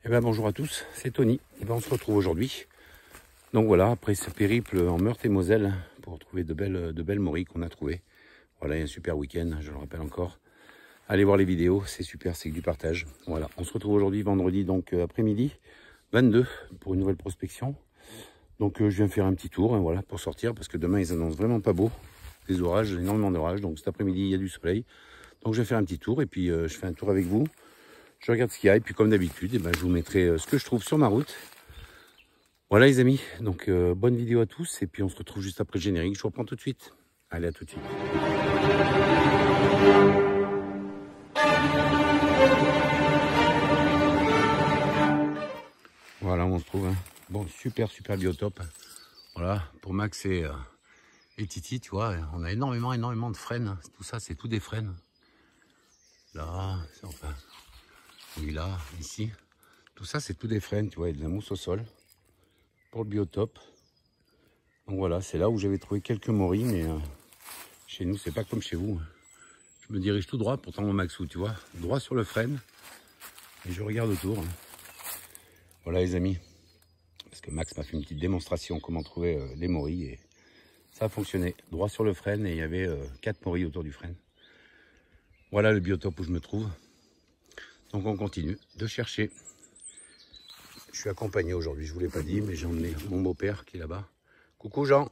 Eh ben, bonjour à tous, c'est Tony. Eh ben, on se retrouve aujourd'hui. Donc voilà, après ce périple en Meurthe-et-Moselle pour trouver de belles morilles qu'on a trouvées. Voilà, il y a un super week-end, je le rappelle encore. Allez voir les vidéos, c'est super, c'est que du partage. Voilà, on se retrouve aujourd'hui vendredi, donc après-midi, 22, pour une nouvelle prospection. Donc je viens faire un petit tour, hein, voilà, pour sortir, parce que demain ils annoncent vraiment pas beau. Des orages, énormément d'orages, donc cet après-midi il y a du soleil. Donc je vais faire un petit tour et puis je fais un tour avec vous. Je regarde ce qu'il y a et puis comme d'habitude, eh ben, je vous mettrai ce que je trouve sur ma route. Voilà les amis, donc bonne vidéo à tous et puis on se retrouve juste après le générique. Je vous reprends tout de suite. Allez, à tout de suite. Voilà, on se trouve. Hein. Bon, super biotope. Voilà, pour Max et Titi, tu vois, on a énormément de frênes. Tout ça, c'est tout des frênes. Là, enfin, oui, là, ici. Tout ça, c'est tout des frênes, tu vois, il y a de la mousse au sol. Pour le biotope. Donc voilà, c'est là où j'avais trouvé quelques morilles, mais chez nous, c'est pas comme chez vous. Je me dirige tout droit, pourtant mon Maxou, tu vois, droit sur le frêne. Et je regarde autour. Voilà les amis, parce que Max m'a fait une petite démonstration comment trouver les morilles et ça a fonctionné. Droit sur le frêne et il y avait 4 morilles autour du frêne. Voilà le biotope où je me trouve. Donc on continue de chercher. Je suis accompagné aujourd'hui, je vous l'ai pas dit, mais j'ai emmené mon beau-père qui est là-bas. Coucou Jean.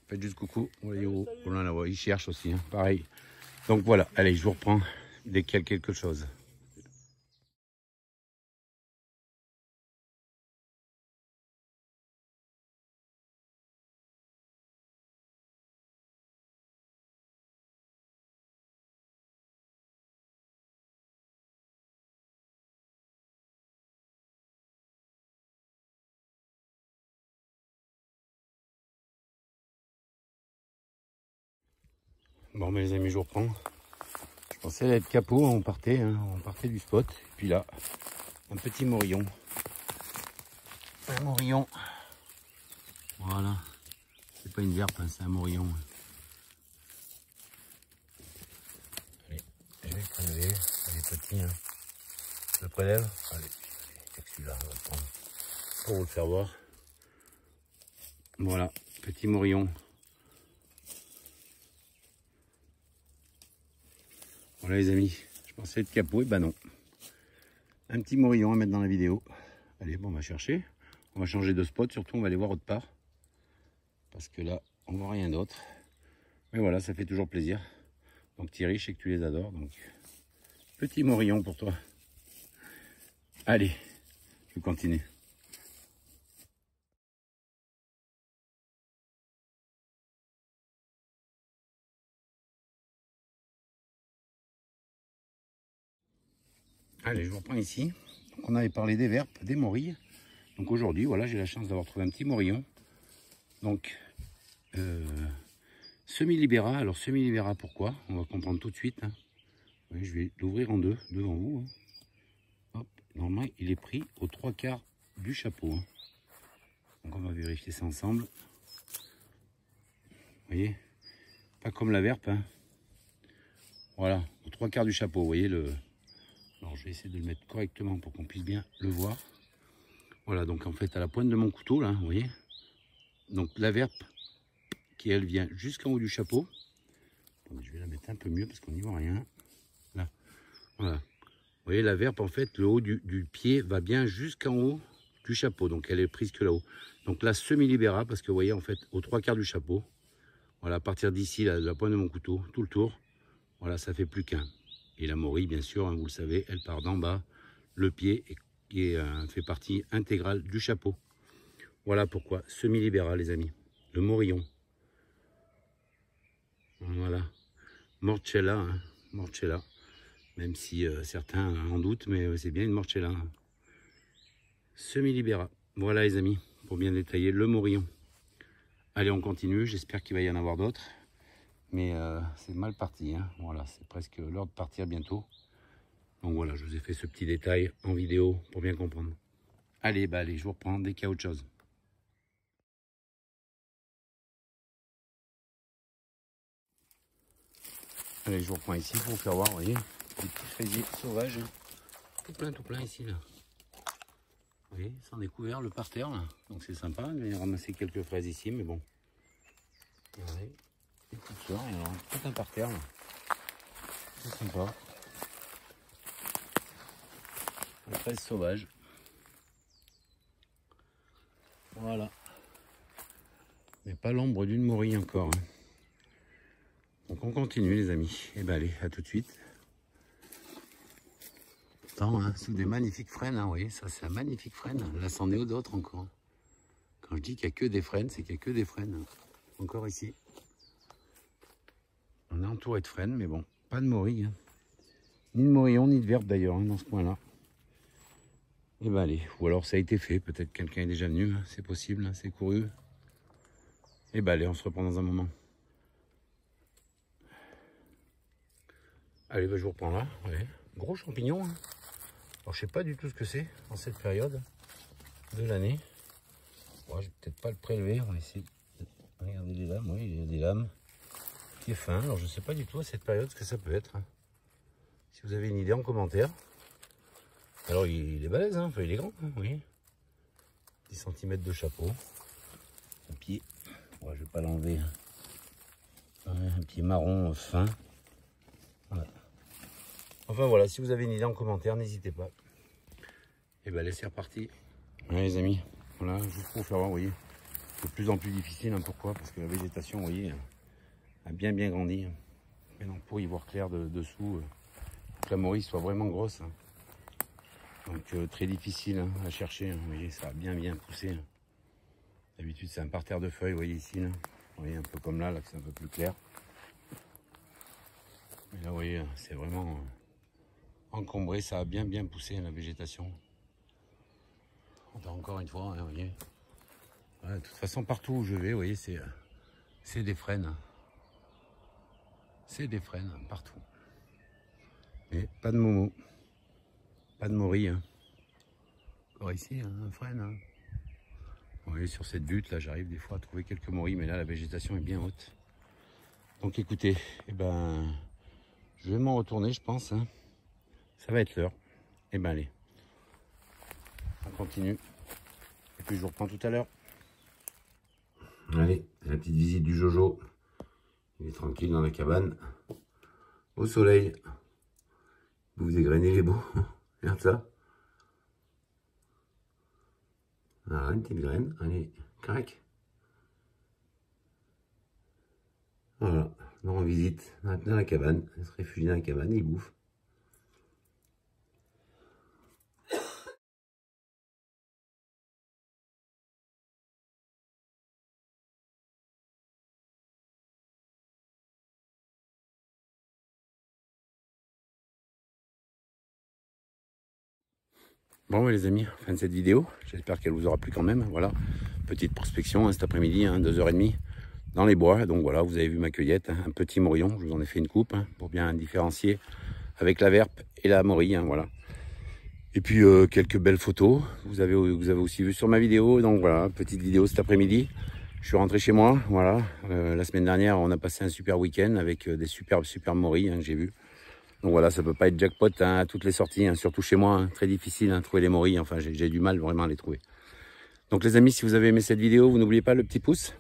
Faites juste coucou. Il cherche aussi, hein, pareil. Donc voilà, allez, je vous reprends dès qu'il y a quelque chose. Bon, mais les amis, je vous reprends. Je pensais être capot, on partait du spot. Et puis là, un petit morillon. Un morillon. Voilà. C'est pas une verpe, hein, c'est un morillon. Allez, je vais le prélever. Elle est petit, hein. Je le prélève. Allez, celui-là, on va le prendre pour vous le faire voir. Voilà, petit morillon. Voilà les amis, je pensais être capot, et ben non. Un petit morillon à mettre dans la vidéo. Allez, bon, on va chercher. On va changer de spot, surtout on va aller voir autre part. Parce que là, on voit rien d'autre. Mais voilà, ça fait toujours plaisir. Donc Thierry, je sais que tu les adores. Donc, petit morillon pour toi. Allez, je continue. Allez, je vous reprends ici. Donc, on avait parlé des verpes, des morilles. Donc aujourd'hui, voilà, j'ai la chance d'avoir trouvé un petit morillon. Donc, semi-libéra. Alors semi-libéra, pourquoi? On va comprendre tout de suite. Hein. Oui, je vais l'ouvrir en deux, devant vous. Hein. Hop, normalement, il est pris aux 3/4 du chapeau. Hein. Donc on va vérifier ça ensemble. Vous voyez, pas comme la verpe. Hein. Voilà, aux 3/4 du chapeau. Vous voyez le. Alors je vais essayer de le mettre correctement pour qu'on puisse bien le voir. Voilà, donc en fait à la pointe de mon couteau là, vous voyez. Donc la verpe qui elle vient jusqu'en haut du chapeau. Donc, je vais la mettre un peu mieux parce qu'on n'y voit rien. Là, voilà. Vous voyez la verpe en fait, le haut du pied va bien jusqu'en haut du chapeau. Donc elle est prise que là-haut. Donc la semi-libéra parce que vous voyez en fait aux 3/4 du chapeau. Voilà, à partir d'ici, de la pointe de mon couteau, tout le tour. Voilà, ça fait plus qu'un. Et la morille, bien sûr, hein, vous le savez, elle part d'en bas. Le pied fait partie intégrale du chapeau. Voilà pourquoi semi-libéra, les amis. Le morillon. Voilà. Morcella, hein, Morcella. Même si certains en doutent, mais c'est bien une Morcella. Hein. Semi-libéra. Voilà, les amis, pour bien détailler le morillon. Allez, on continue. J'espère qu'il va y en avoir d'autres. Mais c'est mal parti. Hein. Voilà, c'est presque l'heure de partir bientôt. Donc voilà, je vous ai fait ce petit détail en vidéo pour bien comprendre. Allez, allez, je vous reprends dès qu'il y a autre chose. Allez, je vous reprends ici pour vous faire voir, vous voyez, des petits fraisiers sauvages. tout plein ici là. Vous voyez, c'en est couvert le parterre là. Donc c'est sympa, je vais ramasser quelques fraises ici, mais bon. Regardez, des petites fleurs, et alors tout un parterre là. C'est sympa. Les fraises sauvages. Voilà. Mais pas l'ombre d'une morille encore. Hein. Donc on continue les amis. Et ben allez, à tout de suite. Attends, hein, sous des magnifiques frênes, hein, vous voyez, ça c'est un magnifique frêne. Là c'en est d'autres encore. Quand je dis qu'il n'y a que des frênes, c'est qu'il n'y a que des frênes. Hein. Encore ici. On est entouré de frênes, mais bon, pas de morille. Hein. Ni de morillon, ni de verbe d'ailleurs, hein, dans ce coin-là. Et ben allez, ou alors ça a été fait, peut-être quelqu'un est déjà venu, hein, c'est possible, hein, c'est couru. Et ben allez, on se reprend dans un moment. Allez, ben je vous reprends là, ouais. Gros champignon. Hein. Alors je sais pas du tout ce que c'est en cette période de l'année. Bon, je vais peut-être pas le prélever, on va essayer. Regardez les lames, oui, il y a des lames. Qui est fin, alors je sais pas du tout à cette période ce que ça peut être. Hein. Si vous avez une idée en commentaire. Alors il est balèze, hein, enfin il est grand, hein, oui. 10 cm de chapeau. Un pied, ouais, je vais pas l'enlever. Un pied marron fin. Voilà. Enfin voilà, si vous avez une idée en commentaire, n'hésitez pas. Et ben allez, c'est reparti. Ouais les amis, voilà, juste pour vous faire voir, vous voyez, c'est de plus en plus difficile, hein, pourquoi? Parce que la végétation, vous voyez, a bien grandi. Maintenant pour y voir clair dessous, pour que la morille soit vraiment grosse. Hein. Donc très difficile hein, à chercher, hein. Vous voyez, ça a bien poussé. Hein. D'habitude c'est un parterre de feuilles, vous voyez ici, là. Vous voyez un peu comme là, que c'est un peu plus clair. Mais là vous voyez, c'est vraiment encombré, ça a bien poussé la végétation. Encore une fois, hein, vous voyez. Ouais, de toute façon partout où je vais, vous voyez, c'est des frênes. C'est des frênes partout. Mais pas de momo. Pas de morille. Hein. Encore ici, hein, un frêne. Hein. Vous voyez, sur cette butte, là, j'arrive des fois à trouver quelques morilles, mais là, la végétation est bien haute. Donc écoutez, eh ben, je vais m'en retourner, je pense. Hein. Ça va être l'heure. Eh ben, allez. On continue. Et puis, je vous reprends tout à l'heure. Allez, la petite visite du Jojo. Il est tranquille dans la cabane. Au soleil. Vous égrenez les beaux. Regarde ça. Voilà, une petite graine. Allez, crac. Voilà. Donc on visite maintenant la cabane. Elle se réfugie dans la cabane, il bouffe. Bon les amis, fin de cette vidéo, j'espère qu'elle vous aura plu quand même, voilà, petite prospection hein, cet après-midi, hein, 2h30 dans les bois, donc voilà, vous avez vu ma cueillette, hein, un petit morillon, je vous en ai fait une coupe hein, pour bien différencier avec la verpe et la morille, hein, voilà. Et puis quelques belles photos, vous avez aussi vu sur ma vidéo, donc voilà, petite vidéo cet après-midi, je suis rentré chez moi, voilà, la semaine dernière on a passé un super week-end avec des super morilles, hein, que j'ai vu. Donc voilà, ça peut pas être jackpot hein, à toutes les sorties, hein, surtout chez moi, hein, très difficile de trouver les morilles, enfin j'ai du mal vraiment à les trouver. Donc les amis, si vous avez aimé cette vidéo, vous n'oubliez pas le petit pouce,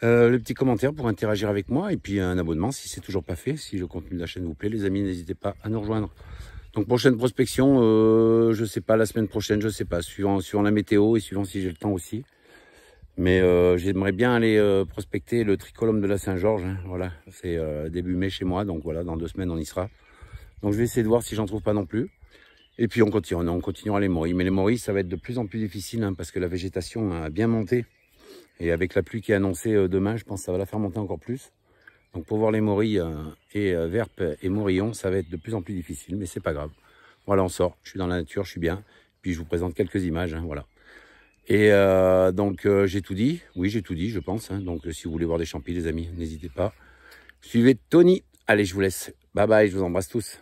le petit commentaire pour interagir avec moi, et puis un abonnement si c'est toujours pas fait, si le contenu de la chaîne vous plaît, les amis, n'hésitez pas à nous rejoindre. Donc prochaine prospection, je sais pas, la semaine prochaine, je sais pas, suivant la météo et suivant si j'ai le temps aussi. Mais j'aimerais bien aller prospecter le tricolome de la Saint-Georges, hein, voilà, c'est début mai chez moi, donc voilà, dans 2 semaines on y sera. Donc je vais essayer de voir si j'en trouve pas non plus. Et puis on continuera les morilles. Mais les morilles, ça va être de plus en plus difficile hein, parce que la végétation a bien monté. Et avec la pluie qui est annoncée demain, je pense que ça va la faire monter encore plus. Donc pour voir les morilles et verpes et morillons, ça va être de plus en plus difficile, mais c'est pas grave. Voilà, on sort, je suis dans la nature, je suis bien. Puis je vous présente quelques images, hein, voilà. Et donc j'ai tout dit, oui j'ai tout dit je pense. Hein. Donc si vous voulez voir des champis les amis, n'hésitez pas. Suivez Tony. Allez, je vous laisse. Bye bye, je vous embrasse tous.